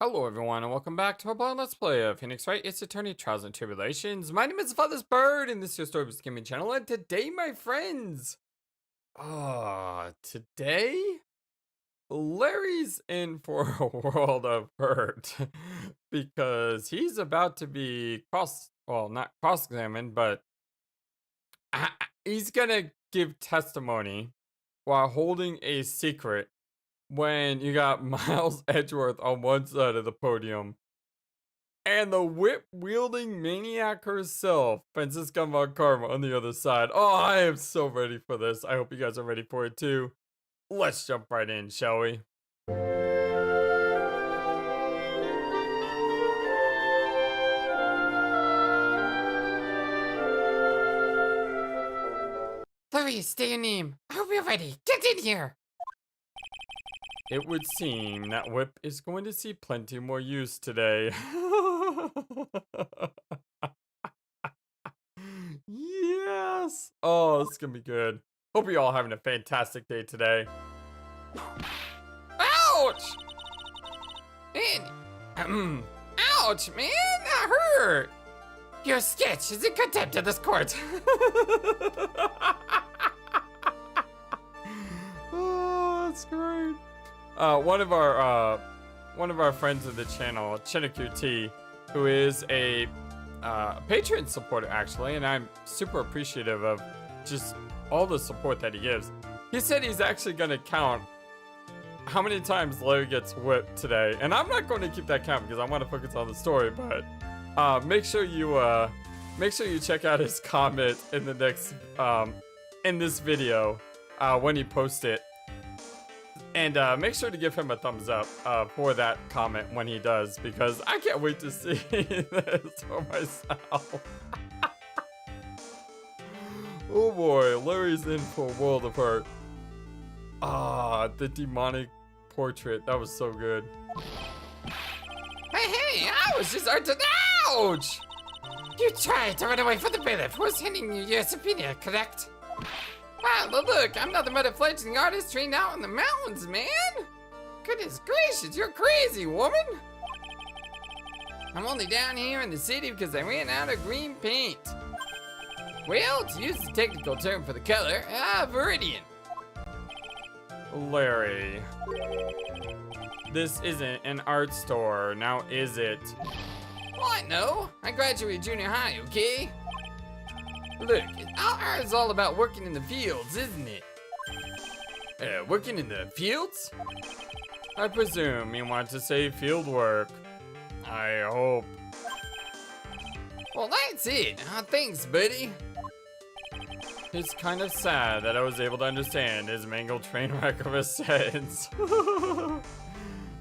Hello everyone and welcome back to our blind let's play of Phoenix Wright, Ace Attorney Trials and Tribulations. My name is FlightlessBird and this is your Storybook Gaming channel, and today my friends, today Larry's in for a world of hurt because he's about to be not cross-examined, but he's gonna give testimony while holding a secret when you got Miles Edgeworth on one side of the podium and the whip-wielding maniac herself, Francisca Von Karma, on the other side. Oh, I am so ready for this. I hope you guys are ready for it too. Let's jump right in, shall we? Laurice, stay your name. I hope you're ready. Get in here. It would seem that whip is going to see plenty more use today. Yes! Oh, this is gonna be good. Hope you're all having a fantastic day today. Ouch! Man, ouch, man, that hurt. Your sketch is in contempt of this court. Oh, that's great. One of our friends of the channel, QT, who is a Patreon supporter actually, and I'm super appreciative of just all the support that he gives. He said he's actually gonna count how many times Larry gets whipped today, and I'm not going to keep that count because I want to focus on the story. But make sure you check out his comment in the next in this video when he posts it. And make sure to give him a thumbs up for that comment when he does, because I can't wait to see this for myself. Oh boy, Larry's in for a world of hurt. The demonic portrait, that was so good. Hey, I was just ouch! You tried to run away from the bailiff who was handing you your subpoena, correct? Wow, but look, I'm nothing but a fledgling artist trained out in the mountains, man! Goodness gracious, you're crazy, woman! I'm only down here in the city because I ran out of green paint. Well, to use the technical term for the color, viridian. Larry, this isn't an art store, now is it? What? No, I graduated junior high, okay? Look, art is all about working in the fields, isn't it? Working in the fields? I presume you want to say field work. I hope. Well, that's it. Thanks, buddy. It's kind of sad that I was able to understand his mangled train wreck of a sentence. Oh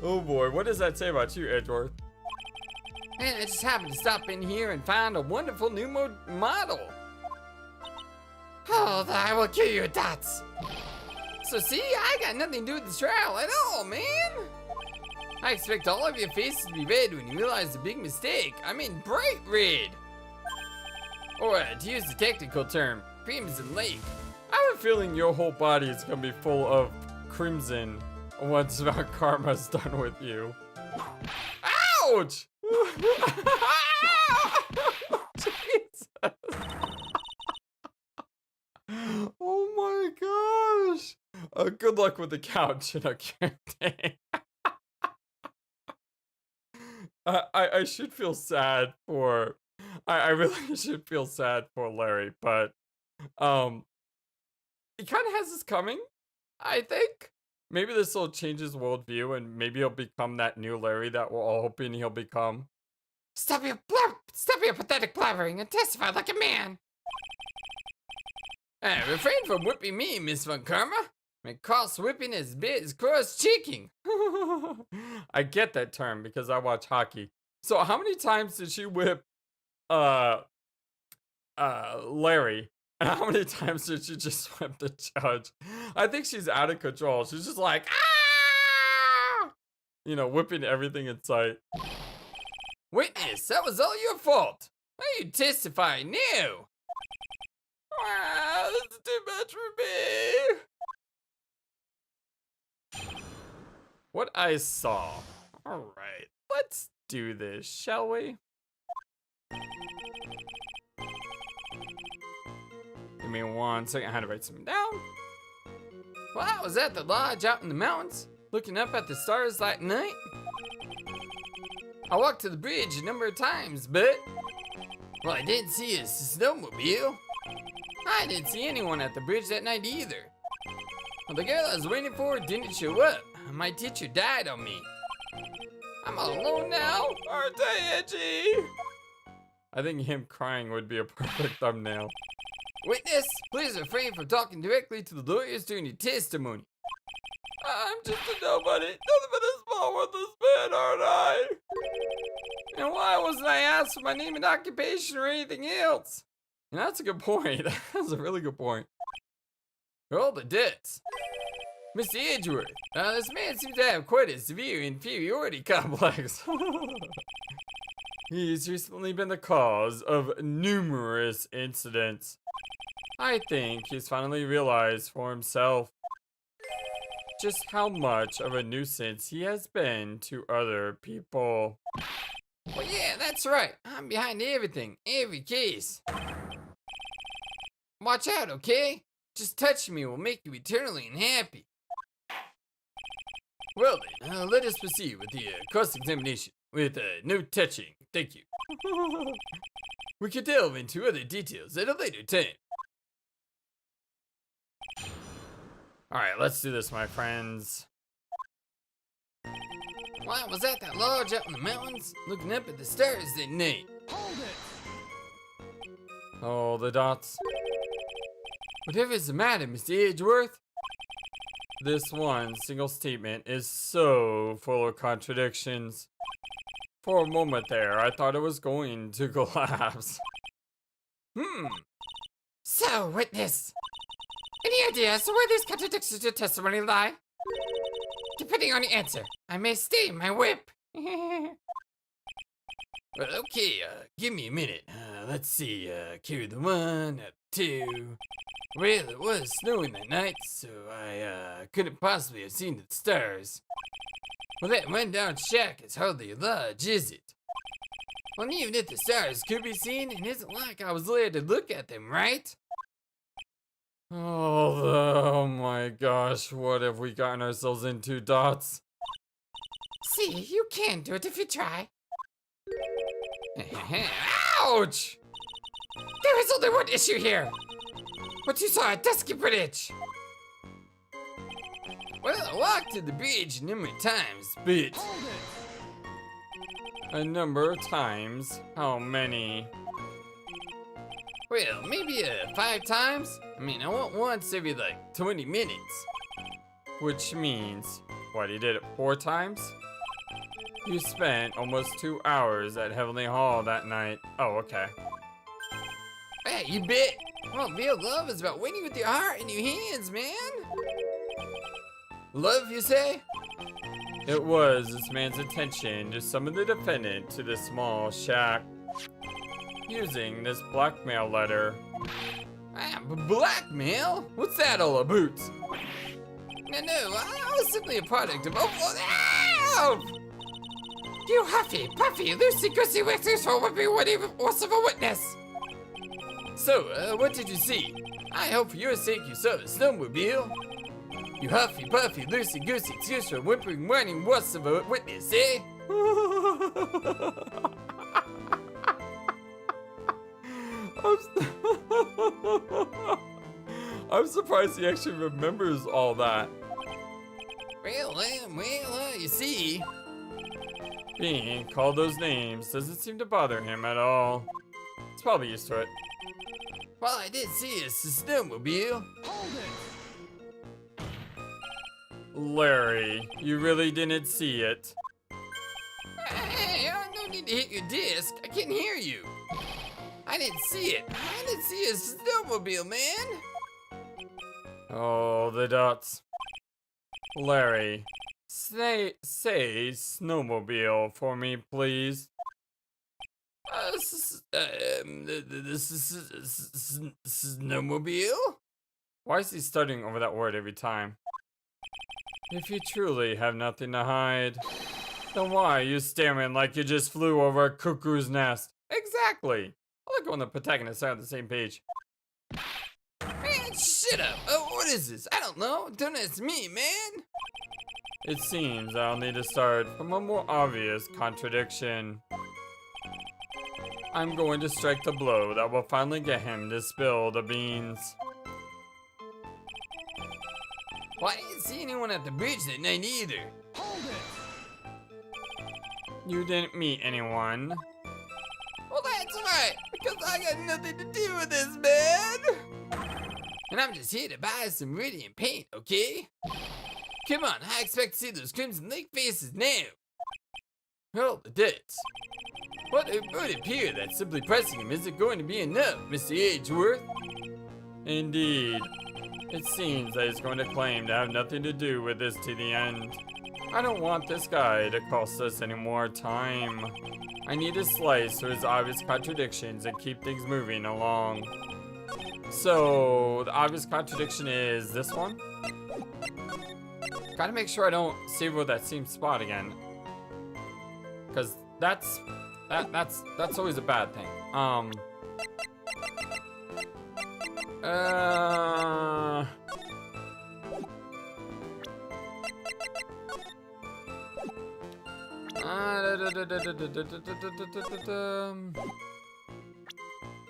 boy, what does that say about you, Edgeworth? Man, I just happened to stop in here and find a wonderful new model. Oh, I will kill your dots. So see, I got nothing to do with this trial at all, man. I expect all of your faces to be red when you realize the big mistake. I mean bright red. Or to use the technical term, crimson lake. I have a feeling your whole body is gonna be full of crimson once Mount Karma's done with you. Ouch! Jesus. Oh my gosh! Good luck with the couch in a campaign. I should feel sad for. I really should feel sad for Larry, but he kind of has this coming. I think maybe this will change his worldview, and maybe he'll become that new Larry that we're all hoping he'll become. Stop your pathetic blabbering and testify like a man. Refrain from whipping me, Miss Von Karma. My cross whipping is bit as cross cheeking. I get that term because I watch hockey. So how many times did she whip Larry? And how many times did she just whip the judge? I think she's out of control. She's just like, ah! You know, whipping everything in sight. Witness, that was all your fault. Why are you testifying now? Wow, this is too much for me. What I saw. Alright. do this, shall we? Give me 1 second. I had to write something down. Well, I was at the lodge out in the mountains, looking up at the stars that night. I walked to the bridge a number of times, but, well, I didn't see a snowmobile. I didn't see anyone at the bridge that night either. Well, the girl I was waiting for didn't show up. My teacher died on me. I'm all alone now. Aren't they edgy? I think him crying would be a perfect thumbnail. Witness, please refrain from talking directly to the lawyers during your testimony. I'm just a nobody, nothing but a small worthless man, aren't I? And why wasn't I asked for my name and occupation or anything else? And that's a good point. That's a really good point. Roll the debts. Mr. Edgeworth, this man seems to have quite a severe inferiority complex. He's recently been the cause of numerous incidents. I think he's finally realized for himself just how much of a nuisance he has been to other people. Well, yeah, that's right. I'm behind everything, every case. Watch out, okay? Just touching me will make you eternally unhappy. Well then, let us proceed with the cross-examination with no touching. Thank you. We can delve into other details at a later time. Alright, let's do this, my friends. Well, I was at that lodge out in the mountains, looking up at the stars that night. Hold it! Oh, the dots. Whatever's the matter, Mr. Edgeworth? This one single statement is so full of contradictions. For a moment there, I thought it was going to collapse. So, witness, any idea as to where these contradictions to testimony lie? Depending on your answer, I may stay my whip. Well, okay, give me a minute. Let's see, carry the 1, 2. Well, it was snowing that night, so I couldn't possibly have seen the stars. Well, that rundown shack is hardly a lodge, is it? Well, even if the stars could be seen, it isn't like I was there to look at them, right? Oh my gosh, what have we gotten ourselves into, Dots? See, you can do it if you try. Ouch! There is only one issue here. What you saw at Dusky Bridge. Well, I walked to the bridge a number of times, but... Hold it! A number of times? How many? Well, maybe 5 times? I mean, I went once every like 20 minutes. Which means, what, he did it 4 times? You spent almost 2 hours at Heavenly Hall that night. Oh, okay. Hey, you bet. Well, real love is about waiting with your heart in your hands, man. Love, you say? It was this man's intention to summon the defendant to the small shack using this blackmail letter. Blackmail? What's that all about? No, I was simply a product of... Oh! You huffy, puffy, loosey-goosey waxers for what was of a witness. So, what did you see? I hope for your sake you saw a snowmobile. You huffy, puffy, loosey-goosey excuse for whimpering, whining wuss of a witness, eh? I'm surprised he actually remembers all that. Well, you see. Being called those names doesn't seem to bother him at all. He's probably used to it. Well, I did see a snowmobile. Hold it! Larry, you really didn't see it. Hey, no need to hit your disc. I can't hear you. I didn't see it. I didn't see a snowmobile, man. Oh, the dots. Larry, say snowmobile for me, please. Snowmobile? Why is he stuttering over that word every time? If you truly have nothing to hide, Then why are you staring like you just flew over a cuckoo's nest? Exactly. I like when the protagonists are on the same page. Man, shut up. Oh, what is this? I don't know. Don't ask me, man. It seems I'll need to start from a more obvious contradiction. I'm going to strike the blow that will finally get him to spill the beans. Well, I didn't see anyone at the bridge that night either. Hold it. You didn't meet anyone. Well, that's right, because I got nothing to do with this, man. And I'm just here to buy some radiant paint, okay? Come on, I expect to see those Crimson Lake faces now. Hold the debts. But it would appear that simply pressing him isn't going to be enough, Mr. Edgeworth. Indeed. It seems that he's going to claim to have nothing to do with this to the end. I don't want this guy to cost us any more time. I need to slice through his obvious contradictions and keep things moving along. So, the obvious contradiction is this one? Gotta make sure I don't save with that same spot again. Cause that's always a bad thing.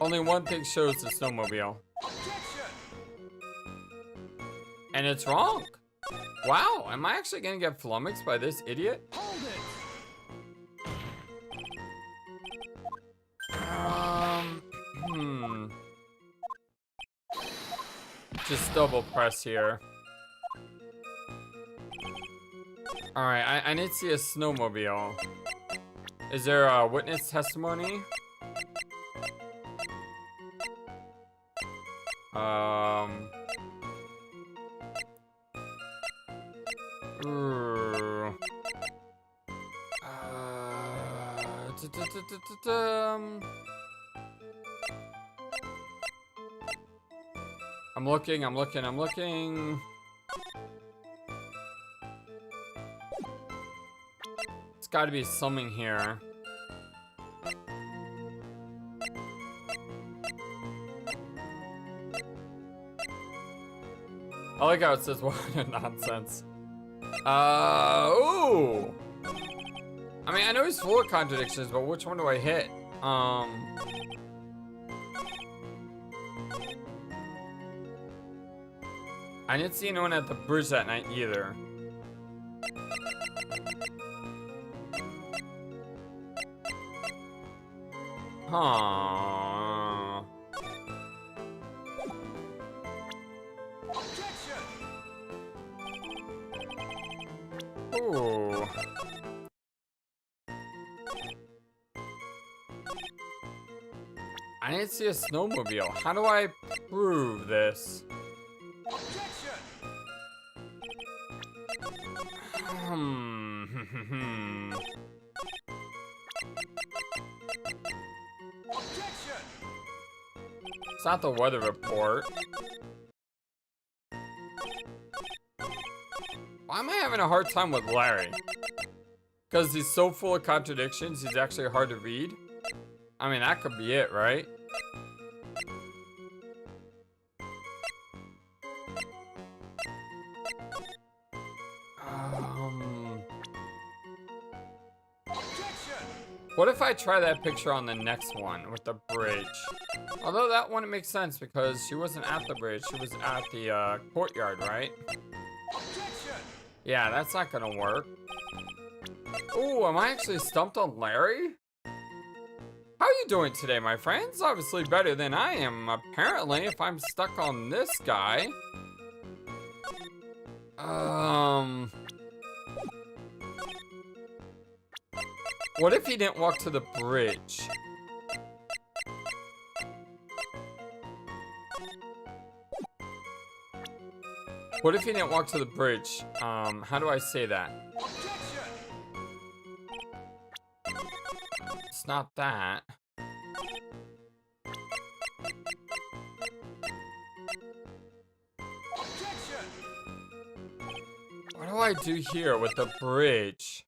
Only one thing shows the snowmobile. And it's wrong. Wow, am I actually gonna get flummoxed by this idiot? Hold it. Just double press here. Alright, I need to see a snowmobile. Is there a witness testimony? Ooh. I'm looking. It's gotta be something here. I like how it says what nonsense. Ooh. I mean, I know he's full of contradictions, but which one do I hit? I didn't see anyone at the bridge that night either. Huh. Ooh. I didn't see a snowmobile. How do I prove this? It's not the weather report. Why am I having a hard time with Larry? Because he's so full of contradictions, he's actually hard to read? I mean, that could be it, right? What if I try that picture on the next one with the bridge? Although that wouldn't make sense because she wasn't at the bridge, she was at the courtyard, right? Yeah, that's not gonna work. Ooh, am I actually stumped on Larry? How are you doing today, my friends? Obviously better than I am, apparently, if I'm stuck on this guy. What if he didn't walk to the bridge? What if he didn't walk to the bridge? How do I say that? It's not that. What do I do here with the bridge?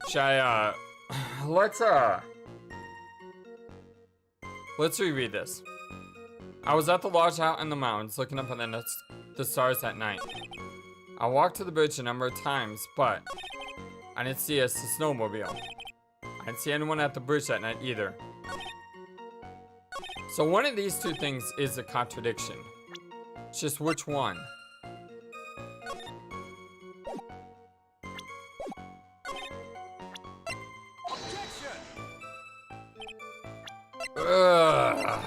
Should I, let's reread this. I was at the lodge out in the mountains looking up at the stars at night. I walked to the bridge a number of times, but I didn't see a snowmobile. I didn't see anyone at the bridge that night either. So one of these two things is a contradiction. It's just which one? Objection! Ugh.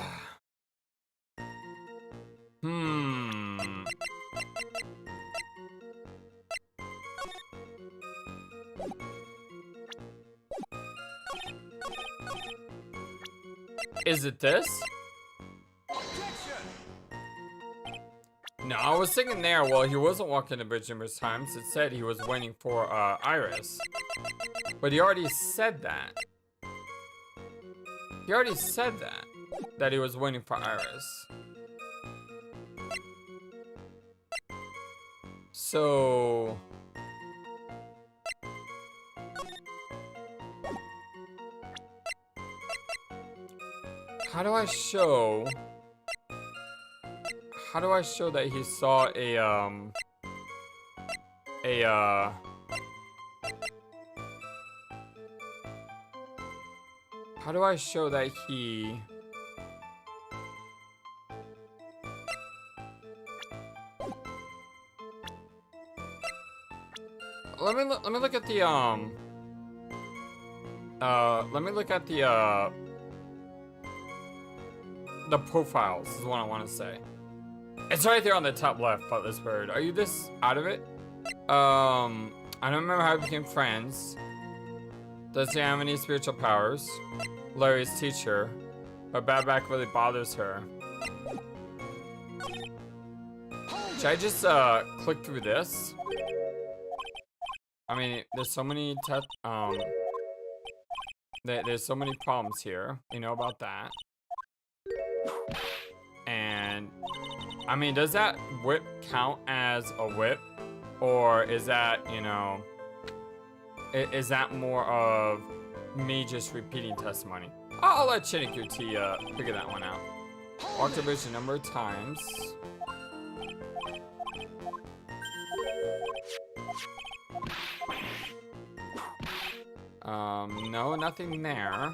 Is it this? Objection! No, I was thinking there, well, he wasn't walking the bridge numerous times. It said he was waiting for Iris. But he already said that. He already said that he was waiting for Iris. So... How do I show that he saw how do I show that he... Let me look at the profiles is what I want to say. It's right there on the top left, FlightlessBird. Are you this out of it? I don't remember how we became friends. Does he have any spiritual powers? Laurice's teacher. But bad back really bothers her. Should I just click through this? I mean, there's so many there's so many problems here. You know about that. And I mean, does that whip count as a whip, or is that, you know, is that more of me just repeating testimony? I'll let QT figure that one out. Walked the bridge a number of times. No, nothing there.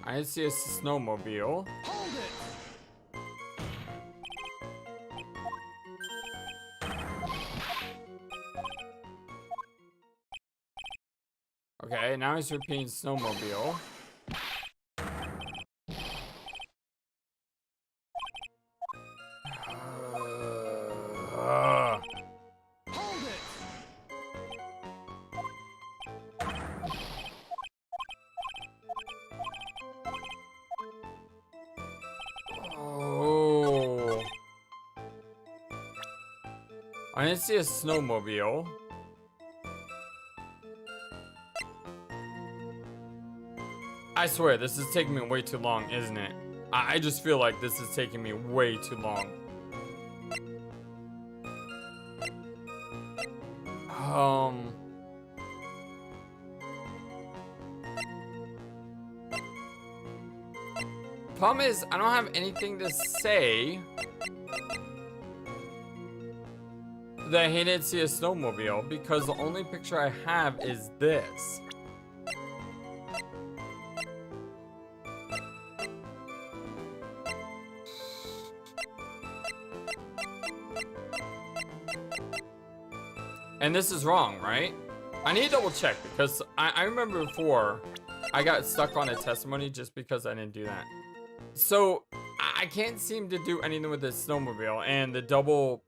I see a snowmobile. Hold it! Okay, now he's repeating snowmobile. Hold it! Oh. I didn't see a snowmobile. I swear, this is taking me way too long, isn't it? I just feel like this is taking me way too long. Problem is, I don't have anything to say that he didn't see a snowmobile, because the only picture I have is this. And this is wrong, right? I need to double check, because I remember before I got stuck on a testimony just because I didn't do that. So I can't seem to do anything with this snowmobile and the double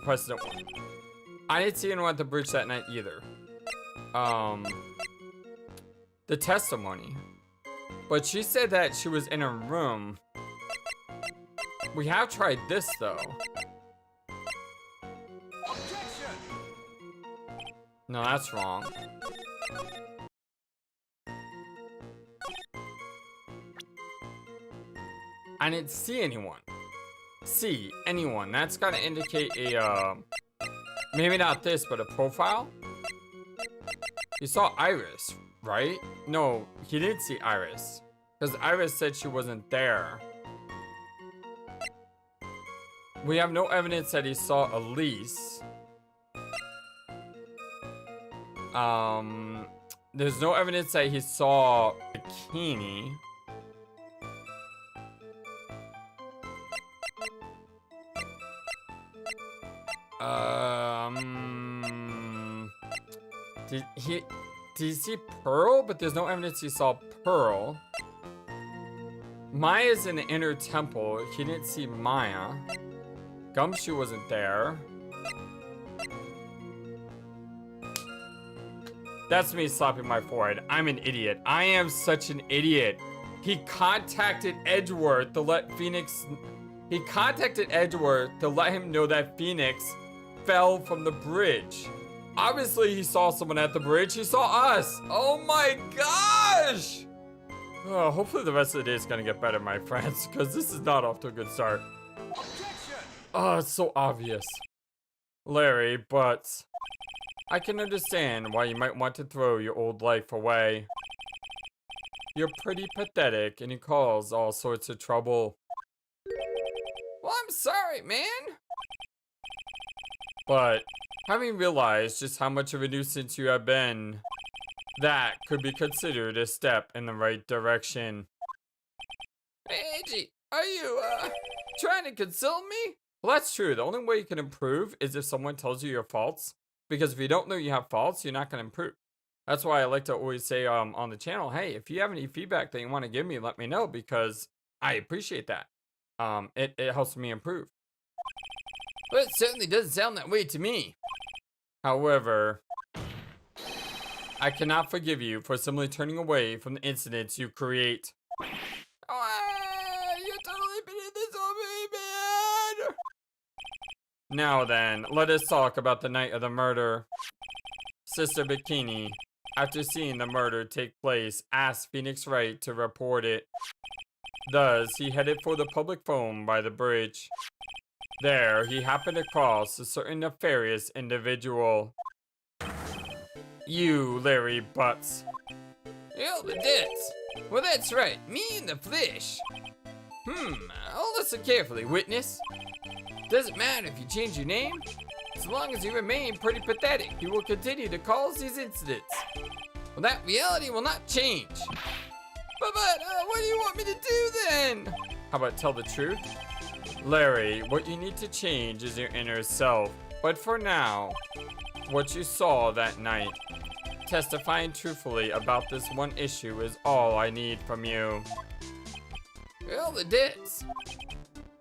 precedent one. I didn't see anyone at the bridge that night either. The testimony. But she said that she was in a room. We have tried this though. Objection! No, that's wrong. I didn't see anyone. See anyone. That's gotta indicate a, maybe not this, but a profile. You saw Iris, right? No, he didn't see Iris. Because Iris said she wasn't there. We have no evidence that he saw Elise. There's no evidence that he saw Bikini. Did he see Pearl? But there's no evidence he saw Pearl. Maya's in the inner temple. He didn't see Maya. Gumshoe wasn't there. That's me slapping my forehead. I'm an idiot. I am such an idiot. He contacted Edgeworth to let Phoenix... He contacted Edgeworth to let him know that Phoenix fell from the bridge. Obviously, he saw someone at the bridge. He saw us. Oh my gosh! Oh, hopefully the rest of the day is gonna get better, my friends, because this is not off to a good start. Objection! Oh, it's so obvious. Larry, but I can understand why you might want to throw your old life away. You're pretty pathetic and you cause all sorts of trouble. Well, I'm sorry, man. But having realized just how much of a nuisance you have been, that could be considered a step in the right direction. Hey, Angie, are you, trying to console me? Well, that's true. The only way you can improve is if someone tells you your faults. Because if you don't know you have faults, you're not going to improve. That's why I like to always say on the channel, hey, if you have any feedback that you want to give me, let me know, because I appreciate that. It helps me improve. Well, it certainly doesn't sound that way to me. However, I cannot forgive you for simply turning away from the incidents you create. Oh, you totally been in this on me, man. Now then, let us talk about the night of the murder. Sister Bikini, after seeing the murder take place, asked Phoenix Wright to report it. Thus, he headed for the public phone by the bridge. There, he happened across a certain nefarious individual. You, Larry Butts. Hell, the debts. Well, that's right, me in the flesh. I'll listen carefully, witness. Doesn't matter if you change your name. As long as you remain pretty pathetic, you will continue to cause these incidents. Well, that reality will not change. But what do you want me to do then? How about tell the truth? Larry, what you need to change is your inner self. But for now, what you saw that night, testifying truthfully about this one issue is all I need from you. Well, the debts.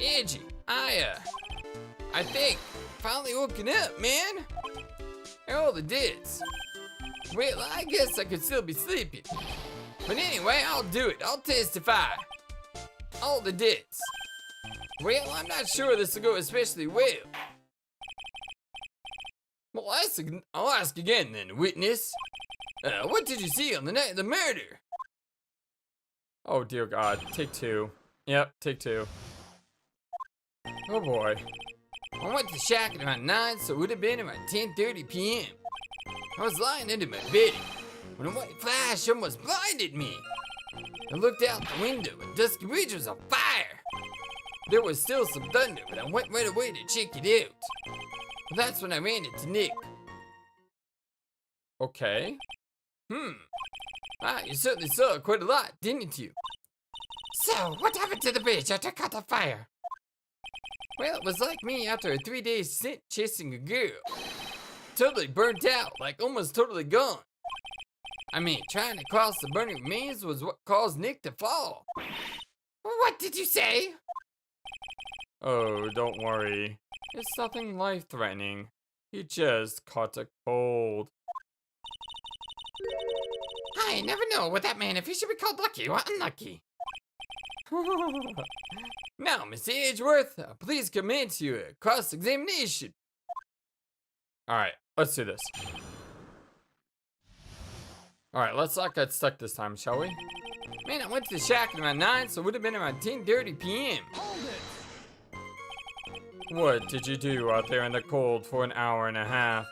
Angie, I think, finally woken up, man. All the debts. Well, I guess I could still be sleeping. But anyway, I'll do it. I'll testify. All the debts. Well, I'm not sure this will go especially well. Well, I'll ask again then, witness. What did you see on the night of the murder? Oh dear God, take two. Yep, take two. Oh boy. I went to shack at around 9, so it would have been around 10:30 p.m. I was lying under my bed when a white flash almost blinded me. I looked out the window and Dusky Ridge was on fire. There was still some thunder, but I went right away to check it out. Well, that's when I ran into Nick. Okay. You certainly saw quite a lot, didn't you? So, what happened to the bridge after it caught on fire? Well, it was like me after a 3-day stint chasing a girl. Totally burnt out, like almost totally gone. I mean, trying to cross the burning remains was what caused Nick to fall. What did you say? Oh, don't worry. It's nothing life-threatening. He just caught a cold. I never know with that man if he should be called lucky or unlucky. Now, Miss Edgeworth, please commence your cross-examination. Alright, let's do this. Alright, let's not get stuck this time, shall we? Man, I went to the shack at around 9, so it would have been around 10:30 p.m. Hold it! What did you do out there in the cold for an hour and a half?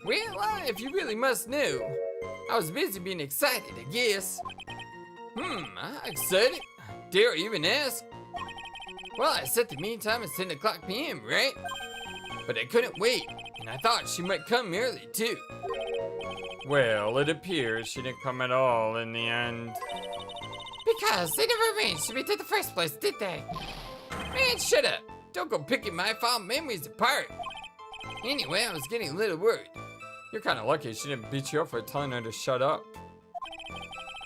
Well, if you really must know, I was busy being excited, I guess. Excited? Dare I even ask? Well, I set the mean time as 10 o'clock p.m., right? But I couldn't wait, and I thought she might come early, too. Well, it appears she didn't come at all in the end. Because they never arranged to meet in the first place, did they? Man, shut up. Don't go picking my fond memories apart. Anyway, I was getting a little worried. You're kind of lucky she didn't beat you up for telling her to shut up.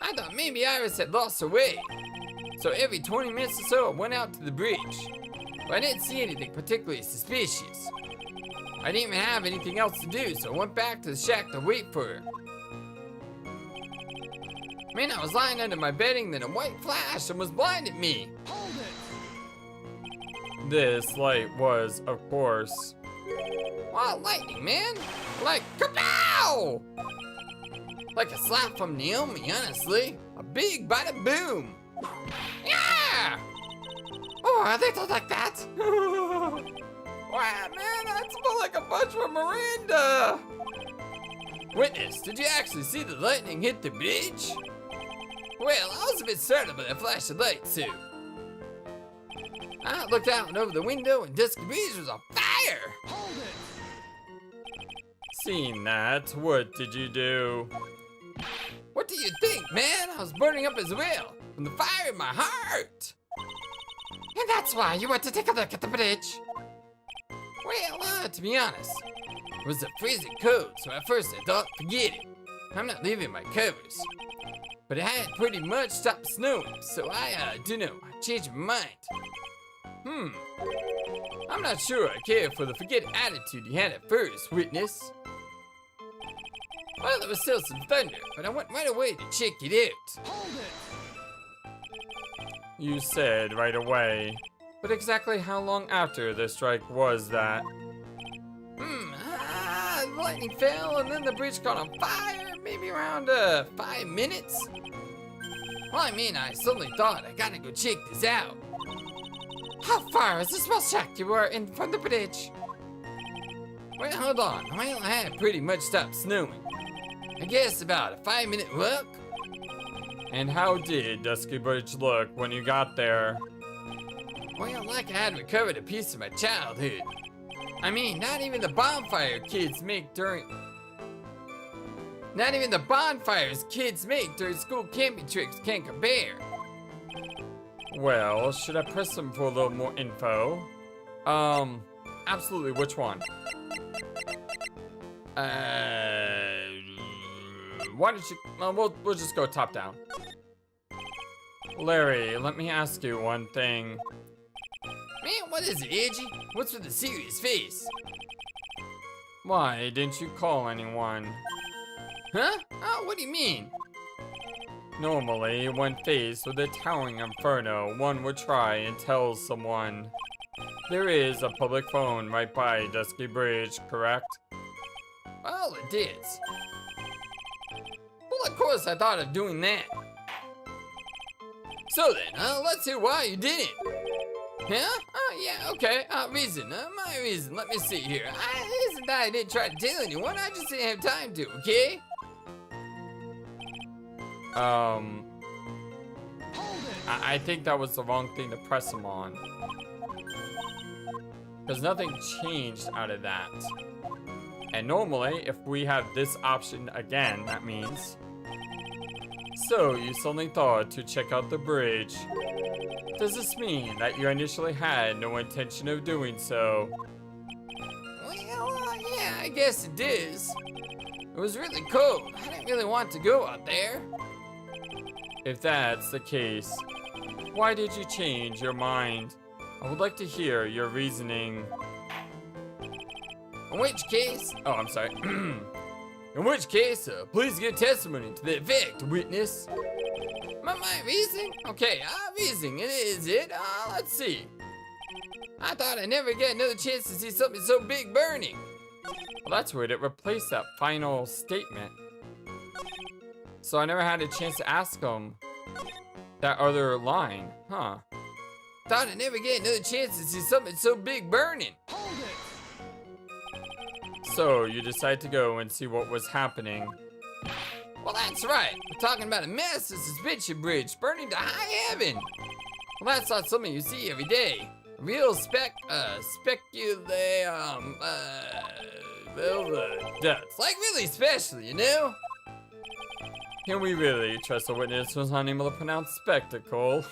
I thought maybe Iris had lost her way. So every 20 minutes or so, I went out to the bridge. But I didn't see anything particularly suspicious. I didn't even have anything else to do, so I went back to the shack to wait for her. Man, I was lying under my bedding, then a white flash almost blinded me. Hold it! This light was, of course, Wild lightning, man. Like, kapow! Like a slap from Naomi, honestly. A big bada boom. Yeah! Oh, they don't like that. wow, man, that's more like a punch from Miranda. Witness, did you actually see the lightning hit the bridge? Well, I was a bit startled by the flash of light, too. I looked out and over the window, and Dusky Breeze was on fire! Hold it! Seeing that, what did you do? What do you think, man? I was burning up as well, from the fire in my heart! And that's why you went to take a look at the bridge? Well, to be honest, it was a freezing cold, so at first I thought, forget it. I'm not leaving my covers. But it had pretty much stopped snowing, so I changed my mind. I'm not sure I care for the forget attitude you had at first, Witness. Well, there was still some thunder, but I went right away to check it out. Hold it! You said right away. But exactly how long after the strike was that? The lightning fell and then the bridge caught on fire, maybe around 5 minutes. Well, I mean, I suddenly thought I gotta go check this out. How far is the small shack you were in from the bridge? Well, hold on. Well, I had pretty much stopped snowing. I guess about a 5-minute walk. And how did Dusky Bridge look when you got there? Well, like I had recovered a piece of my childhood. I mean, not even the bonfires kids make during school camping trips can compare. Well, should I press them for a little more info? Absolutely, which one? Why don't you, we'll just go top down. Larry, let me ask you one thing. Man, what is it, Edgy? What's with the serious face? Why didn't you call anyone? Huh? Oh, what do you mean? Normally, when faced with a towering inferno, one would try and tell someone. There is a public phone right by Dusky Bridge, correct? Well, it is. Well, of course I thought of doing that. So then, let's hear why you didn't. Huh? Oh, yeah, okay. Reason. My reason. Let me see here. It isn't that I didn't try to tell anyone. I just didn't have time to, okay? Hold it! I think that was the wrong thing to press him on. Because nothing changed out of that. And normally, if we have this option again, that means... So, you suddenly thought to check out the bridge. Does this mean that you initially had no intention of doing so? Well, yeah, I guess it is. It was really cold. I didn't really want to go out there. If that's the case, why did you change your mind? I would like to hear your reasoning. In which case... Oh, I'm sorry. In which case, please give testimony to the effect, witness. My reasoning? Okay, reasoning, it is it. Let's see. I thought I'd never get another chance to see something so big burning. Well, that's weird. It replaced that final statement. So I never had a chance to ask him That other line, huh? Thought I'd never get another chance to see something so big burning. Hold it! So, you decide to go and see what was happening. Well, that's right. We're talking about a massive suspension bridge burning to high heaven. Well, that's not something you see every day. A real it's like really special, you know? Can we really trust a witness who's unable to pronounce spectacle?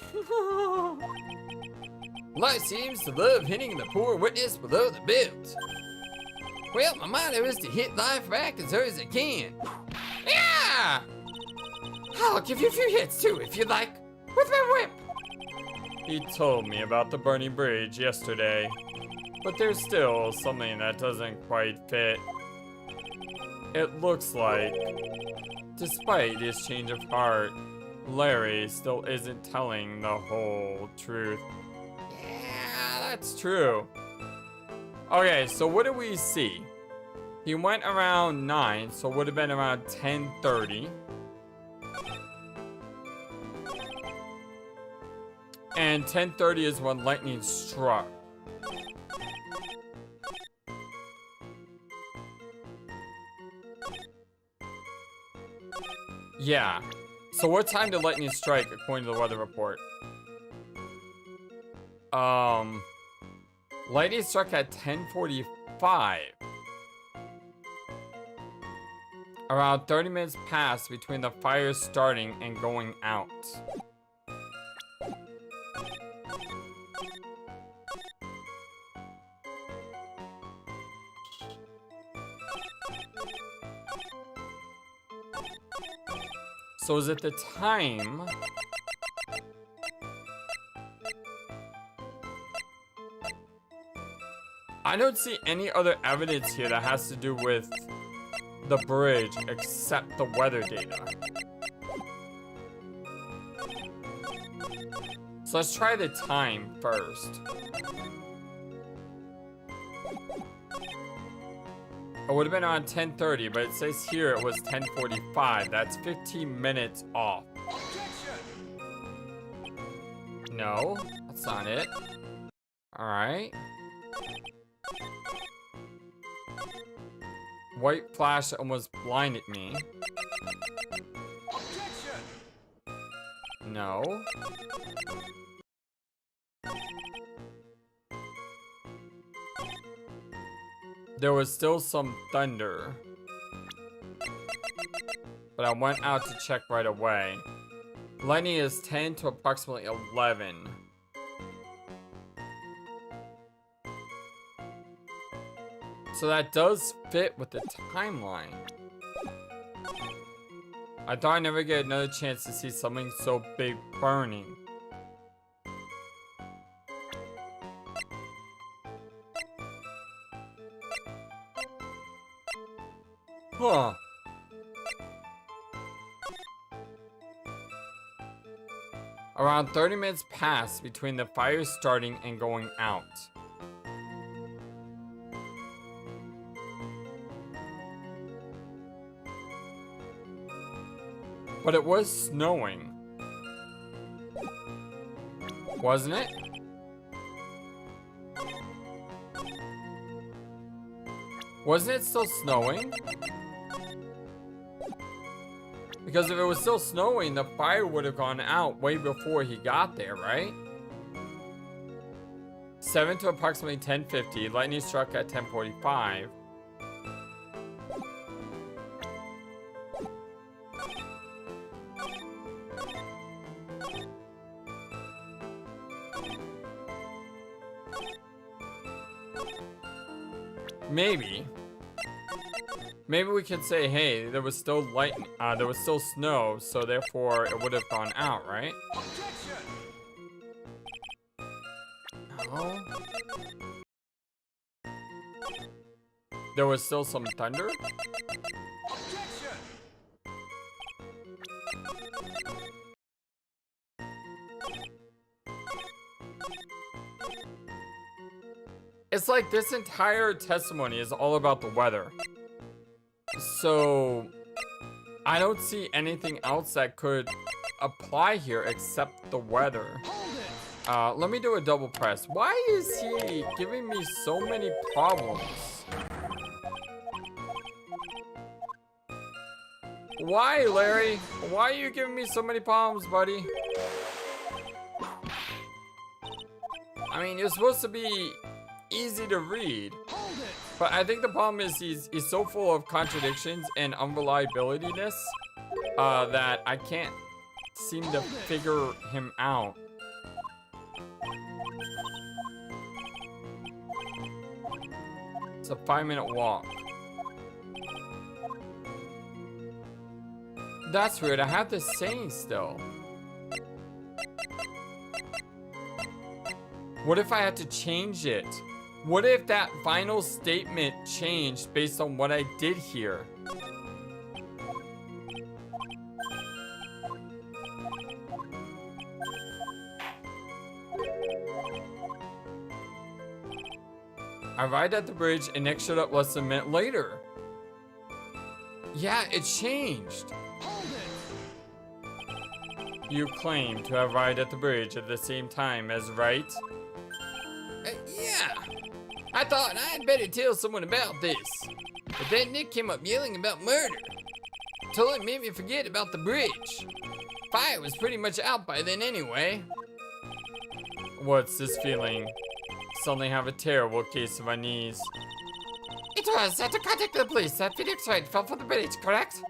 Life seems to love hitting the poor witness below the belt. Well, my motto is to hit life back as hard as I can. Yeah! I'll give you a few hits too, if you like, with my whip. He told me about the burning bridge yesterday, but there's still something that doesn't quite fit. It looks like, despite his change of heart, Larry still isn't telling the whole truth. Yeah, That's true. Okay, so what do we see? He went around 9, so it would have been around 10:30. And 10:30 is when lightning struck. Yeah. So what time did lightning strike according to the weather report? Lightning struck at 10:45. Around 30 minutes passed between the fire starting and going out. So is it the time? I don't see any other evidence here that has to do with the bridge except the weather data. So let's try the time first. It would have been around 10:30, but it says here it was 10:45. That's 15 minutes off. No, that's not it. All right. White flash almost blinded me. No. There was still some thunder. But I went out to check right away. Lightning is 10 to approximately 11. So that does fit with the timeline. I thought I'd never get another chance to see something so big burning. Huh. Around 30 minutes passed between the fire starting and going out. But it was snowing. Wasn't it? Wasn't it still snowing? Because if it was still snowing, the fire would have gone out way before he got there, right? 7 to approximately 10:50. Lightning struck at 10:45. Maybe we could say, hey, there was still lightning, there was still snow, so therefore it would have gone out, right? No. There was still some thunder? It's like this entire testimony is all about the weather. So, I don't see anything else that could apply here except the weather. Let me do a double press. Why is he giving me so many problems? Why, Larry? Why are you giving me so many problems, buddy? I mean, you're supposed to be easy to read. But I think the problem is he's so full of contradictions and unreliabilityness that I can't seem to figure him out. It's a 5-minute walk. That's weird. I have this saying still. What if I had to change it? What if that final statement changed based on what I did here? I arrived at the bridge and Nick showed up less than a minute later. Yeah, it changed. You claim to have arrived at the bridge at the same time as Wright? Yeah. I thought I'd better tell someone about this. But then Nick came up yelling about murder. Totally made me forget about the bridge. Fire was pretty much out by then anyway. What's this feeling? Suddenly have a terrible case of unease. It was at the contact of the police that Phoenix Wright fell from the bridge, correct?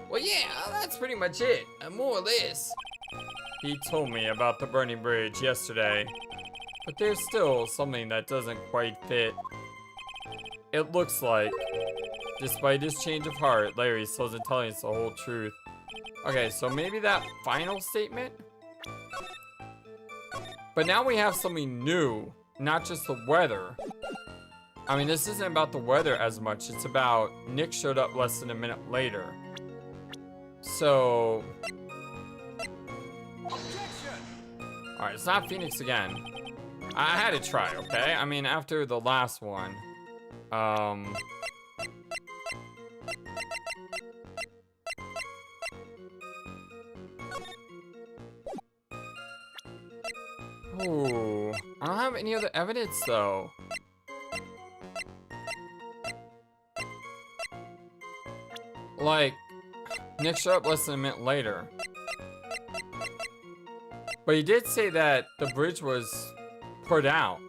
Well, yeah, that's pretty much it, more or less. He told me about the burning bridge yesterday, but there's still something that doesn't quite fit. It looks like, despite his change of heart, Larry still isn't telling us the whole truth. Okay, so maybe that final statement? But now we have something new, not just the weather. I mean, this isn't about the weather as much, it's about Nick showed up less than a minute later. So... Alright, it's not Phoenix again. I had to try, okay? I mean, after the last one. Ooh, I don't have any other evidence though. Like, Nick showed up less than a minute later. But he did say that the bridge was put out.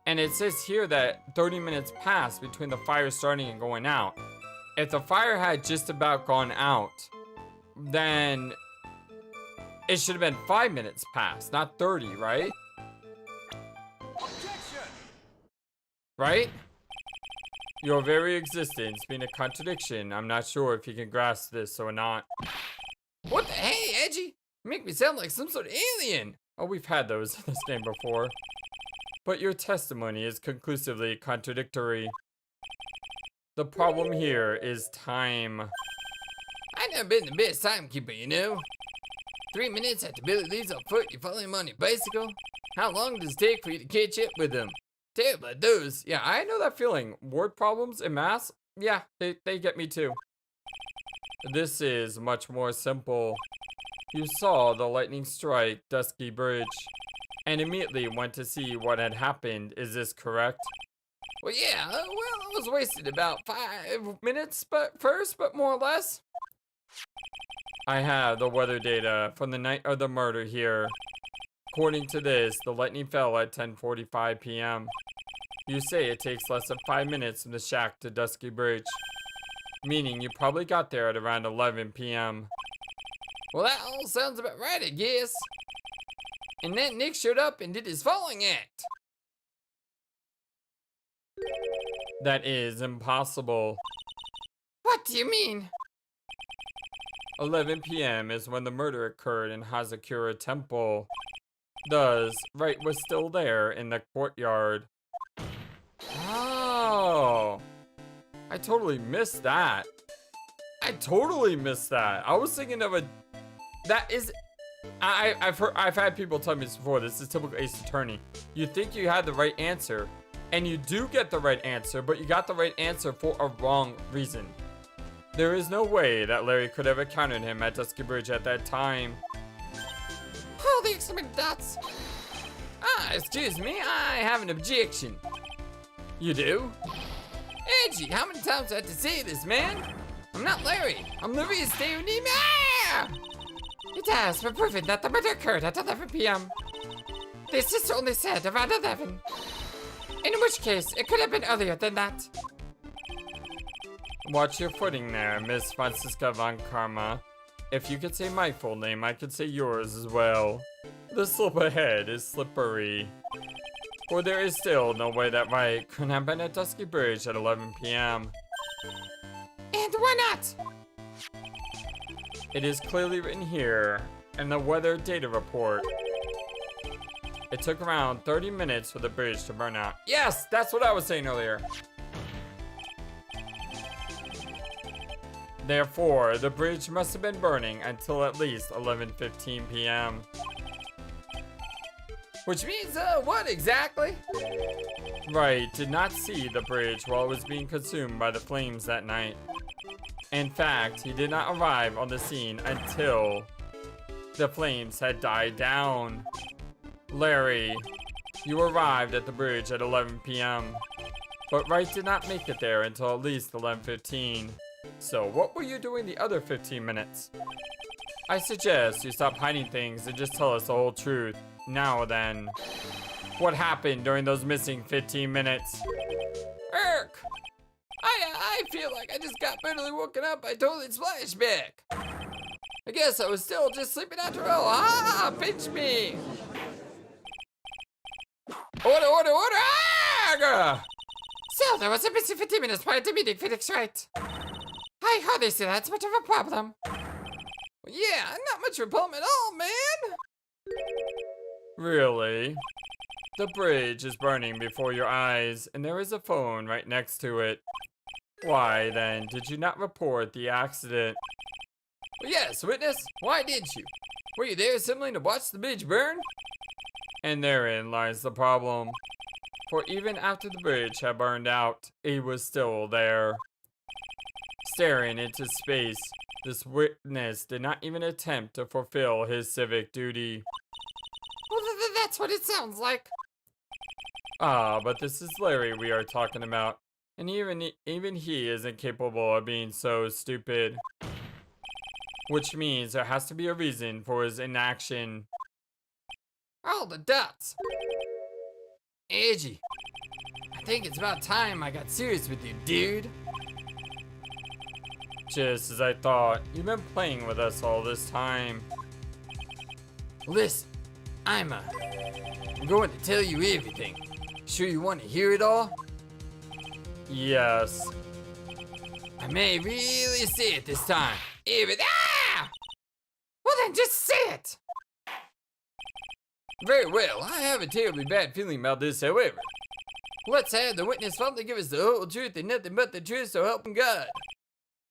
And it says here that 30 minutes passed between the fire starting and going out. If the fire had just about gone out, then it should have been 5 minutes past, not 30, right? Objection! Right? Your very existence being a contradiction. I'm not sure if you can grasp this or not. What the hey, Edgy? You make me sound like some sort of alien. Oh, we've had those in this game before. But your testimony is conclusively contradictory. The problem here is time. I've never been the best timekeeper, you know. 3 minutes after Billy leaves on foot, you follow him on your bicycle. How long does it take for you to catch up with him? Terrible at those. Yeah, I know that feeling. Word problems in math? Yeah, they get me too. This is much more simple. You saw the lightning strike Dusky Bridge and immediately went to see what had happened. Is this correct? Well, yeah, well, I was wasted about 5 minutes but more or less. I have the weather data from the night of the murder here. According to this, the lightning fell at 10:45 p.m. You say it takes less than 5 minutes from the shack to Dusky Bridge, meaning you probably got there at around 11 p.m. Well, that all sounds about right, I guess. And then Nick showed up and did his falling act. That is impossible. What do you mean? 11 p.m. is when the murder occurred in Hazakura Temple. Thus, Wright was still there in the courtyard. Oh, I totally missed that. I was thinking of I've had people tell me this before. This is typical Ace Attorney. You think you had the right answer, and you do get the right answer, but you got the right answer for a wrong reason. There is no way that Larry could have encountered him at Dusky Bridge at that time. Holy excellent dots! Excuse me, I have an objection. You do? Edgy, how many times do I have to say this, man? I'm not Larry. I'm Laurice. Stay with me. It has been proven that the murder occurred at 11 p.m. The sister only said around 11. In which case, it could have been earlier than that. Watch your footing there, Miss Francisca von Karma. If you could say my full name, I could say yours as well. The slope ahead is slippery. For there is still no way that Wright could have been at Dusky Bridge at 11 p.m. And why not? It is clearly written here in the weather data report. It took around 30 minutes for the bridge to burn out. Yes, that's what I was saying earlier. Therefore, the bridge must have been burning until at least 11:15 p.m. Which means, what exactly? Wright did not see the bridge while it was being consumed by the flames that night. In fact, he did not arrive on the scene until the flames had died down. Larry, you arrived at the bridge at 11 p.m., but Wright did not make it there until at least 11:15. So what were you doing the other 15 minutes? I suggest you stop hiding things and just tell us the whole truth. Now then, what happened during those missing 15 minutes? Irk! I feel like I just got brutally woken up by Toilet's flashback. I guess I was still just sleeping after all. Pinch me! Order! Ah! So, there was a missing 15 minutes prior to meeting Phoenix Wright. I hardly see that's much of a problem. Yeah, not much of a problem at all, man! Really? The bridge is burning before your eyes, and there is a phone right next to it. Why, then, did you not report the accident? Well, yes, witness. Why didn't you? Were you there simply to watch the bridge burn? And therein lies the problem. For even after the bridge had burned out, it was still there. Staring into space, this witness did not even attempt to fulfill his civic duty. Well, that's what it sounds like. Ah, but this is Larry we are talking about. And even he isn't capable of being so stupid. Which means there has to be a reason for his inaction. All the dots. Edgy. I think it's about time I got serious with you, dude. Just as I thought, you've been playing with us all this time. Listen, I'm going to tell you everything. Sure you want to hear it all? Yes. I may really say it this time. Well then, just say it! Very well, I have a terribly bad feeling about this, however. Let's have the witness finally give us the whole truth and nothing but the truth, so help him God.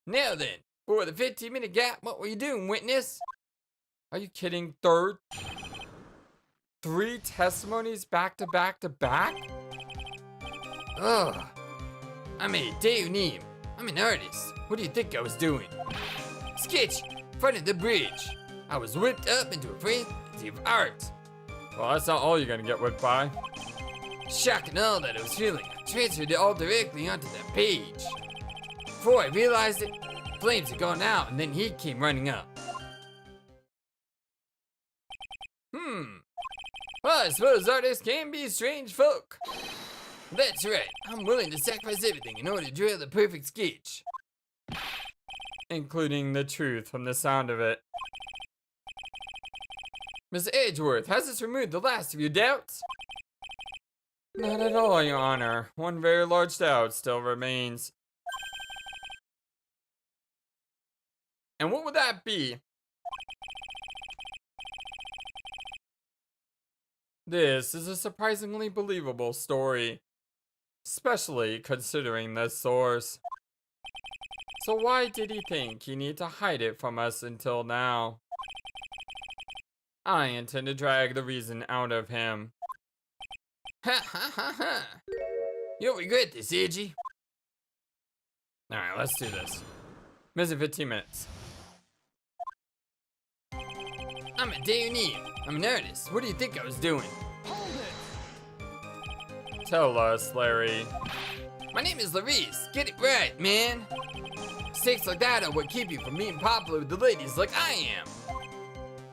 Now then, for the 15-minute gap, what were you doing, witness? Are you kidding? Three testimonies back to back to back? Ugh. I'm a Deonim. I'm an artist. What do you think I was doing? Sketch, in front of the bridge. I was whipped up into a frenzy of art. Well, that's not all you're gonna get whipped by. Shock and all that I was feeling, I transferred it all directly onto that page. Before I realized it, flames had gone out and then he came running up. Well, I suppose artists can be strange folk. That's right, I'm willing to sacrifice everything in order to draw the perfect sketch. Including the truth from the sound of it. Mr. Edgeworth, has this removed the last of your doubts? Not at all, Your Honor. One very large doubt still remains. And what would that be? This is a surprisingly believable story, especially considering the source. So why did he think he needed to hide it from us until now? I intend to drag the reason out of him. Ha. You'll regret this, Edgy. Alright, let's do this. Missing 15 minutes. I'm a Dayonim. I'm an artist. What do you think I was doing? Hold it. Tell us, Larry. My name is Laurice. Get it right, man. Mistakes like that are what keep you from being popular with the ladies like I am.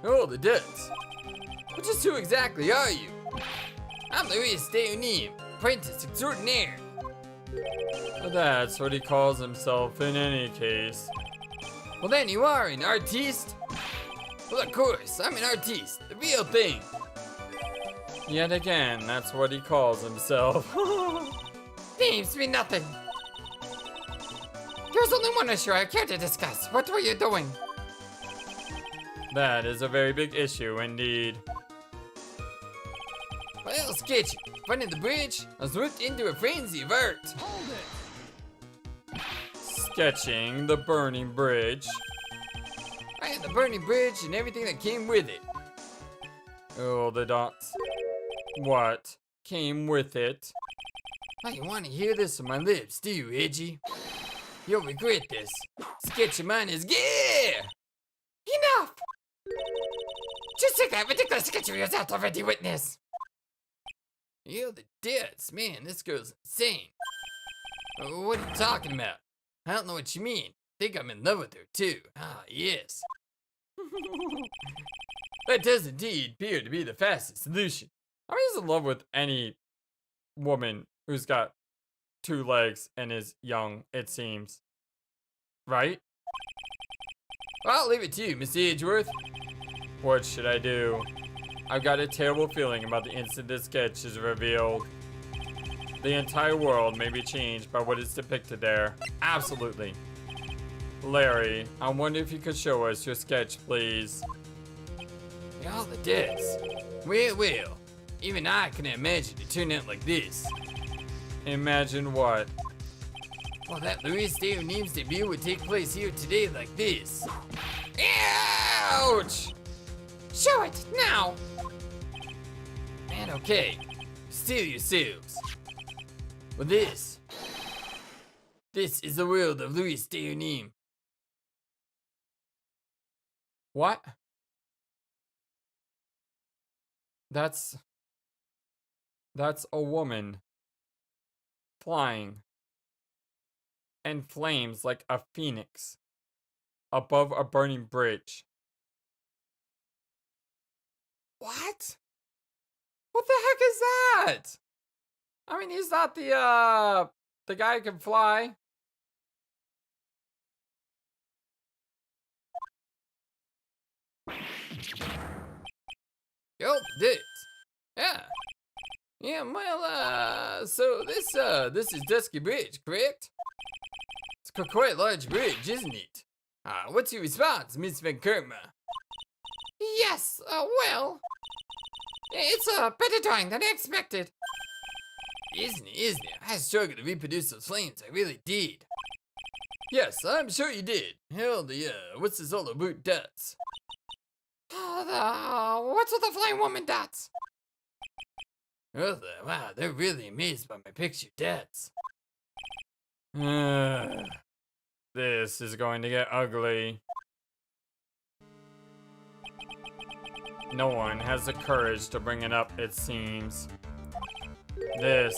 Oh, the dits. But just who exactly are you? I'm Laurice Dayonim, apprentice extraordinaire. But that's what he calls himself in any case. Well, then you are an artiste? Well, of course, I'm an artiste, the real thing. Yet again, that's what he calls himself. Names mean nothing. There's only one issue I care to discuss. What were you doing? That is a very big issue indeed. Well, sketchy. Running the bridge, I was whipped into a frenzy of art. Hold it. Sketching the burning bridge. I had the burning bridge and everything that came with it. Oh, the dots. What came with it? Oh, you want to hear this from my lips, do you, Edgy? You'll regret this. Sketch of mine is yeah! Enough! Just take that ridiculous sketch of yours out already, witness. You're the dits, man. This girl's insane. What are you talking about? I don't know what you mean. Think I'm in love with her too. Ah, yes. That does indeed appear to be the fastest solution. I mean, he's in love with any woman who's got 2 legs and is young, it seems. Right? I'll leave it to you, Miss Edgeworth. What should I do? I've got a terrible feeling about the instant this sketch is revealed. The entire world may be changed by what is depicted there. Absolutely. Larry, I wonder if you could show us your sketch, please. All the dits. Well. Even I couldn't imagine it turned out like this. Imagine what? Well, that Laurice Dayonim's debut would take place here today like this. Ouch! Show it, now! Man, okay. Steal yourselves. Well, this is the world of Laurice Dayonim. What? That's a woman flying in flames like a phoenix above a burning bridge. What? What the heck is that? I mean, he's not the guy who can fly. Yo, this. Yeah. Yeah, well, so this is Dusky Bridge, correct? It's quite a large bridge, isn't it? What's your response, Miss Van Kerma? Yes, well, it's a better drawing than I expected. Isn't it? I struggled to reproduce those flames, I really did. Yes, I'm sure you did. Hell, what's this all about dots? What's with the flame woman dots? Oh, wow, they're really amazed by my picture dots. This is going to get ugly. No one has the courage to bring it up, it seems. This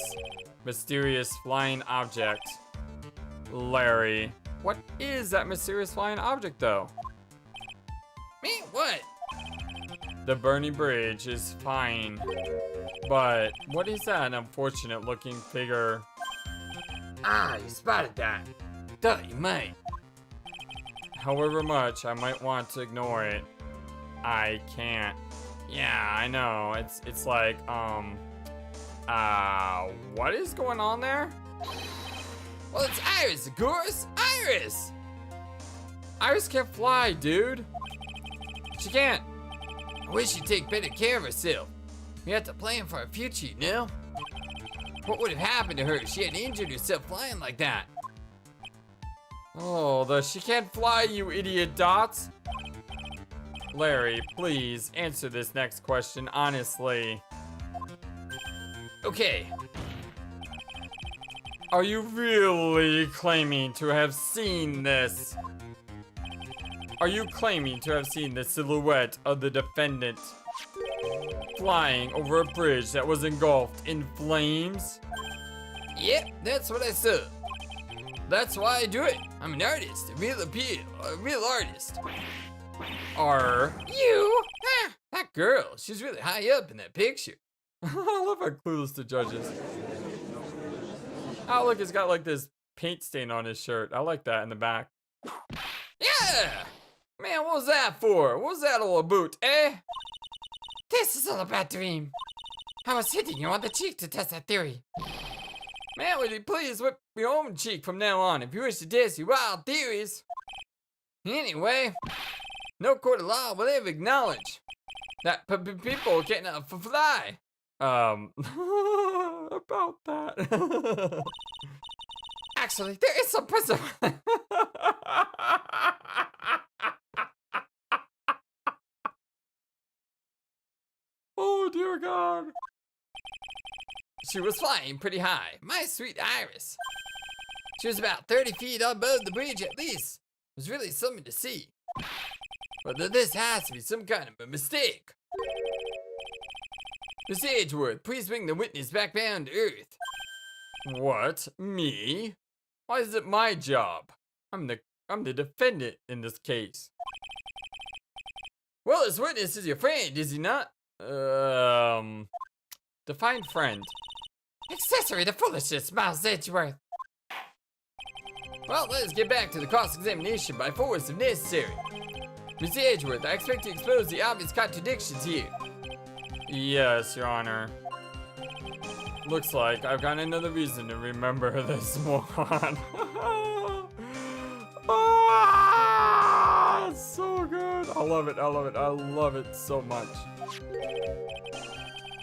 mysterious flying object. Larry, what is that mysterious flying object, though? Me? What? The burning bridge is fine, but what is that unfortunate looking figure? You spotted that. Thought you might. However much I might want to ignore it, I can't. Yeah, I know. It's like, what is going on there? Well, it's Iris, of course. Iris! Iris can't fly, dude. She can't. I wish she'd take better care of herself. We have to plan for our future, you know? What would have happened to her if she had injured herself flying like that? Oh, she can't fly, you idiot dots. Larry, please answer this next question honestly. Okay. Are you really claiming to have seen this? Are you claiming to have seen the silhouette of the defendant flying over a bridge that was engulfed in flames? Yep, that's what I saw. That's why I do it. I'm an artist, a real artist. Are You? That girl, she's really high up in that picture. I love how clueless the judge is. Oh, look, he's got like this paint stain on his shirt. I like that in the back. Yeah! Man, what was that for? What was that all about, eh? This is all about Dream. I was hitting you on the cheek to test that theory. Man, would you please whip your own cheek from now on if you wish to test your wild theories? Anyway, no court of law will ever acknowledge that people cannot fly. About that. actually, there is some principle. Oh dear God. She was flying pretty high, my sweet Iris. She was about 30 feet above the bridge at least. It was really something to see. But this has to be some kind of a mistake. Miss Edgeworth, please bring the witness back down to earth. What? Me? Why is it my job? I'm the defendant in this case. Well, this witness is your friend, is he not? Define friend. Accessory to foolishness, Miles Edgeworth. Well, let's get back to the cross-examination by force if necessary. Miss Edgeworth, I expect to expose the obvious contradictions here. Yes, Your Honor. Looks like I've got another reason to remember this one. Ah, so good. I love it. I love it. I love it so much.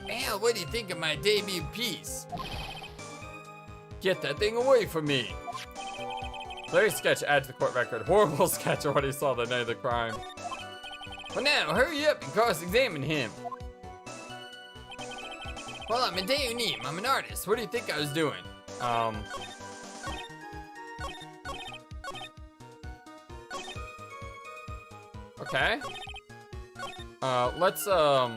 Al, what do you think of my debut piece? Get that thing away from me. Larry's sketch added to the court record. Horrible sketch of what he saw the night of the crime. Well, now, hurry up and cross-examine him. Well, I'm a Deonim. I'm an artist. What do you think I was doing? Okay. Let's, I've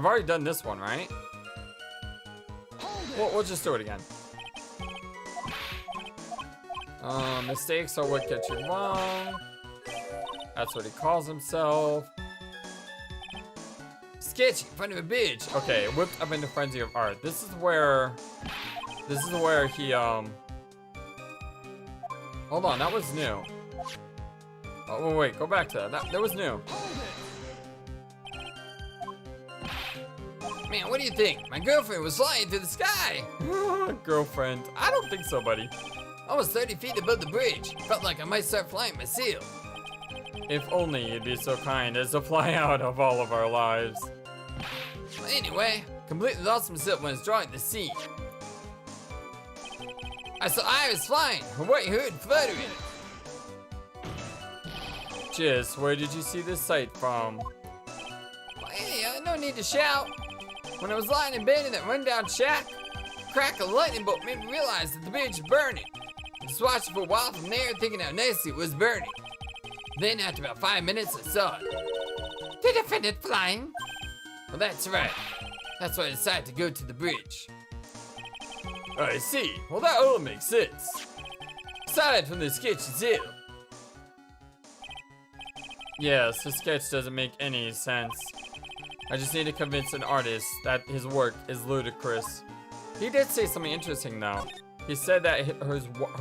already done this one, right? We'll just do it again. Mistakes are what get you wrong. That's what he calls himself. Sketch in front of a bridge. Okay, whipped up into frenzy of art. This is where he, hold on, that was new. Oh, wait, go back to that. That was new. Man, what do you think? My girlfriend was flying through the sky. Girlfriend. I don't think so, buddy. Almost 30 feet above the bridge. Felt like I might start flying myself. If only you'd be so kind as to fly out of all of our lives. Well, anyway, completely lost myself when I was drawing the scene. I saw Iris flying, her white hood fluttering. Jizz, where did you see this sight from? Well, hey, no need to shout. When I was lying in bed in that rundown shack, a crack of lightning bolt made me realize that the bridge was burning. I just watched it for a while from there, thinking how nicely it was burning. Then, after about 5 minutes, I saw it. The defendant flying? Well, that's right. That's why I decided to go to the bridge. I see. Well, that all makes sense. Aside from the sketch itself. Yes, the sketch doesn't make any sense. I just need to convince an artist that his work is ludicrous. He did say something interesting, though. He said that her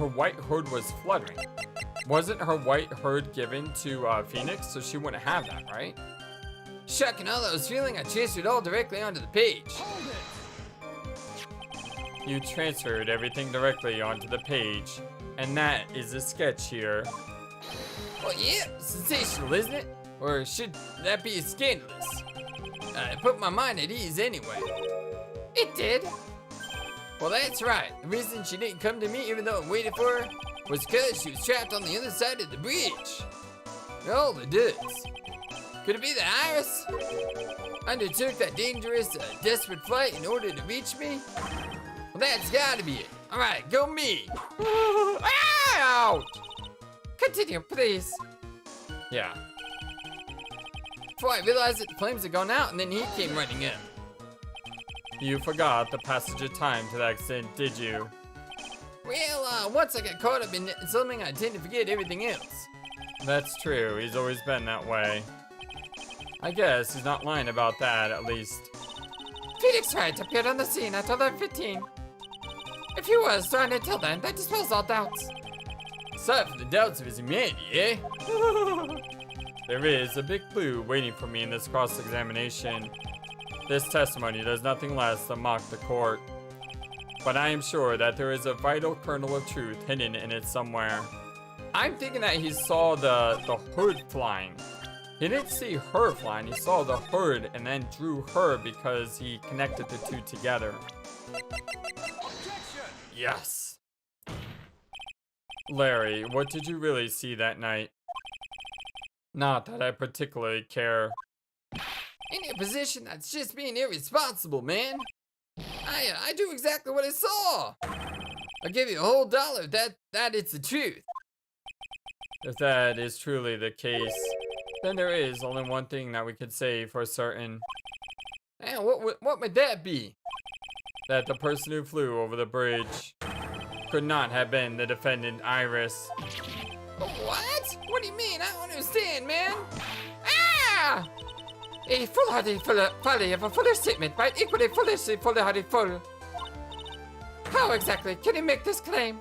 white hood was fluttering. Wasn't her white hood given to Phoenix, so she wouldn't have that, right? Shuck, and all I was feeling, I transferred all directly onto the page. You transferred everything directly onto the page, and that is a sketch here. Well, yeah, sensational, isn't it? Or should that be scandalous? I put my mind at ease anyway. It did. Well, that's right. The reason she didn't come to me even though I waited for her was because she was trapped on the other side of the bridge. Oh, it does. Could it be that Iris undertook that dangerous, desperate flight in order to reach me? Well, that's gotta be it. All right, go me. Ouch! Continue, please. Yeah. Before I realized it, the flames had gone out and then he came running in. You forgot the passage of time to that extent, did you? Well, once I got caught up in something, I tend to forget everything else. That's true, he's always been that way. I guess he's not lying about that, at least. Felix Wright appeared on the scene at 11:15. If he was trying until then, that dispels all doubts. Aside from the doubts of his humanity, eh? There is a big clue waiting for me in this cross-examination. This testimony does nothing less than mock the court. But I am sure that there is a vital kernel of truth hidden in it somewhere. I'm thinking that he saw the hood flying. He didn't see her flying, he saw the hood and then drew her because he connected the two together. Objection! Yes. Larry, what did you really see that night? Not that I particularly care. In your position, that's just being irresponsible, man. I do exactly what I saw. I'll give you a whole dollar if that it's the truth. If that is truly the case, then there is only one thing that we could say for certain. And what would that be? That the person who flew over the bridge could not have been the defendant Iris. What? What do you mean? I don't understand, man. Ah! A foolhardy folly of a foolish statement, but equally foolishly foolhardy fool. How exactly can you make this claim?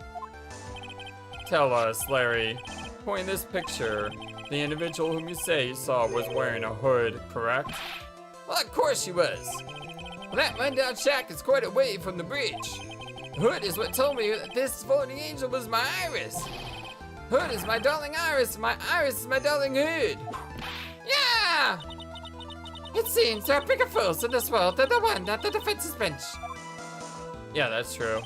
Tell us, Larry. Point this picture. The individual whom you say you saw was wearing a hood, correct? Well, of course she was. Well, that rundown shack is quite away from the bridge. Hood is what told me that this floating angel was my Iris. Hood is my darling Iris. My Iris is my darling Hood. Yeah! It seems there are bigger fools in this world than the one at the defense's bench. Yeah, that's true.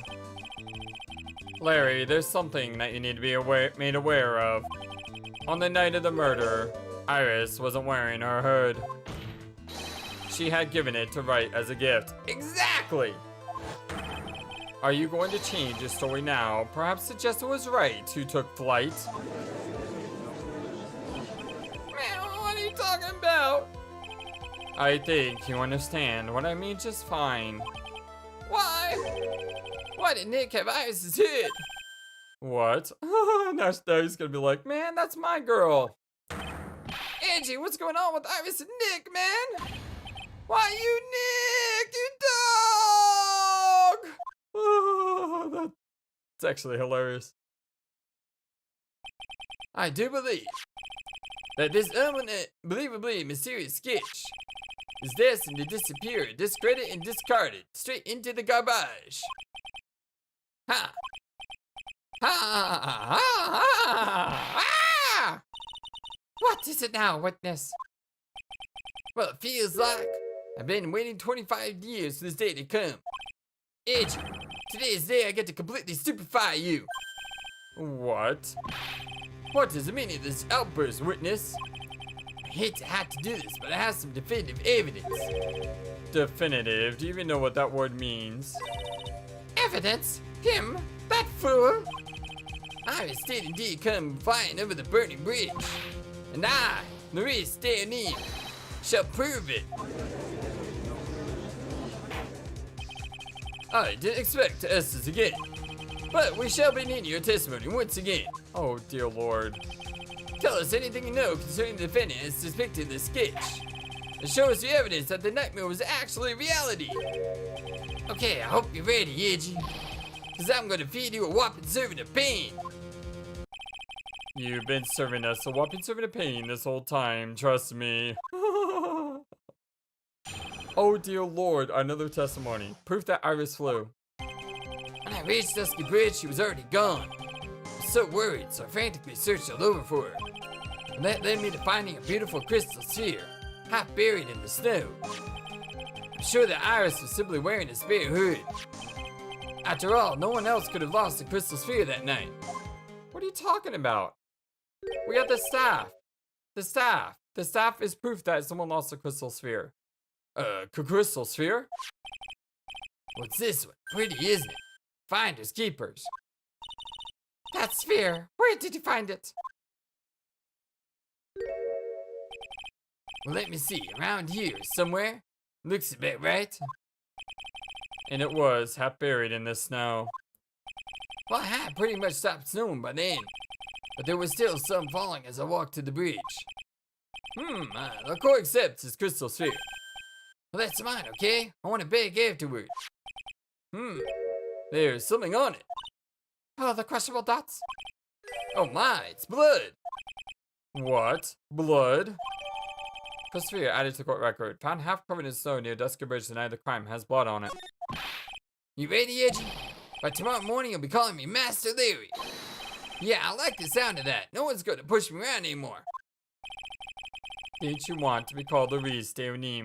Larry, there's something that you need to be made aware of. On the night of the murder, Iris wasn't wearing her hood. She had given it to Wright as a gift. Exactly! Are you going to change your story now? Perhaps suggest it was Wright who took flight? Man, what are you talking about? I think you understand what I mean just fine. Why? Why did Nick have Iris's hood? What? Now he's gonna be like, man, that's my girl. Angie, what's going on with Iris and Nick, man? Why you Nick, you dog? That's actually hilarious. I do believe that this unbelievably mysterious sketch is destined to disappear, discredited, and discarded straight into the garbage. Ha! Ha! Ha! Ha! Ah! What is it now, witness? Well, it feels like I've been waiting 25 years for this day to come. Edgy, today's the day I get to completely stupefy you. What? What is the meaning of this outburst, witness? I hate to have to do this, but I have some definitive evidence. Definitive? Do you even know what that word means? Evidence? Him? That fool? Iris did indeed come flying over the burning bridge. And I, Laurice Stanley, shall prove it. I didn't expect to ask this again, but we shall be needing your testimony once again. Oh, dear Lord. Tell us anything you know concerning the defendant as depicted in the sketch. And show us the evidence that the nightmare was actually reality. Okay, I hope you're ready, Edgy. Because I'm going to feed you a whopping serving of pain. You've been serving us a whopping serving of pain this whole time, trust me. Oh dear Lord, another testimony. Proof that Iris flew. When I reached Dusky Bridge, she was already gone. I was so worried, so I frantically searched all over for her. And that led me to finding a beautiful crystal sphere, half buried in the snow. I'm sure that Iris was simply wearing a spare hood. After all, no one else could have lost the crystal sphere that night. What are you talking about? We got the staff. The staff. The staff is proof that someone lost the crystal sphere. Crystal sphere? What's this one? Pretty, isn't it? Finders keepers. That sphere, where did you find it? Well, let me see. Around here somewhere. Looks about right. And it was half buried in the snow. Well, it had pretty much stopped snowing by then. But there was still some falling as I walked to the bridge. The core accepts its crystal sphere. Well, that's mine, okay? I want it back afterwards. There's something on it. Oh, the crushable dots. Oh my, it's blood. What? Blood? Crystal sphere added to court record. Found half covered in snow near Dusky Bridge tonight. The crime has blood on it. You ready, Edgy? By tomorrow morning, you'll be calling me Master Larry. Yeah, I like the sound of that. No one's gonna push me around anymore. Didn't you want to be called Laurice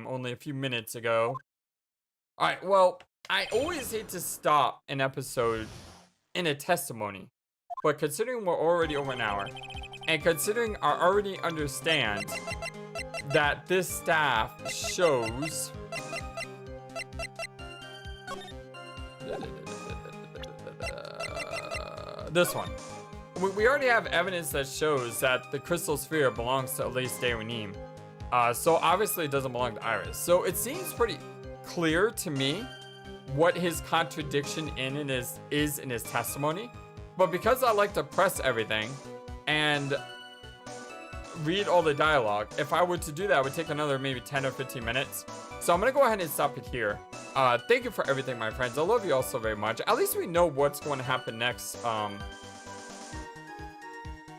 only a few minutes ago? Alright, well, I always hate to stop an episode in a testimony. But considering we're already over an hour, and considering I already understand that this staff shows... this one. We already have evidence that shows that the crystal sphere belongs to Ace Attorney. So obviously it doesn't belong to Iris. So it seems pretty clear to me what his contradiction is in his testimony. But because I like to press everything and read all the dialogue, if I were to do that, it would take another maybe 10 or 15 minutes. So I'm gonna go ahead and stop it here. Thank you for everything, my friends. I love you all so very much. At least we know what's going to happen next.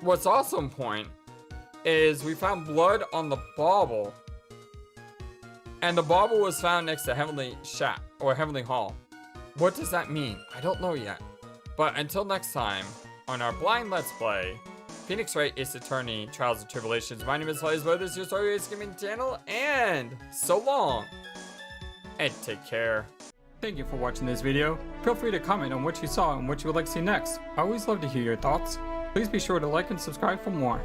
What's also important is we found blood on the bauble. And the bauble was found next to Heavenly Shack or Heavenly Hall. What does that mean? I don't know yet. But until next time, on our blind Let's Play, Phoenix Wright, Ace Attorney, Trials and Tribulations. My name is FlightlessBird, this is your Story Ace Gaming channel, and so long, and take care. Thank you for watching this video. Feel free to comment on what you saw and what you would like to see next. I always love to hear your thoughts. Please be sure to like and subscribe for more.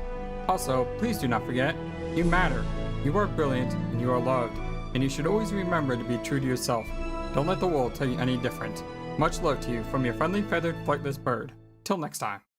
Also, please do not forget, you matter, you are brilliant, and you are loved. And you should always remember to be true to yourself. Don't let the world tell you any different. Much love to you from your friendly feathered flightless bird. Till next time.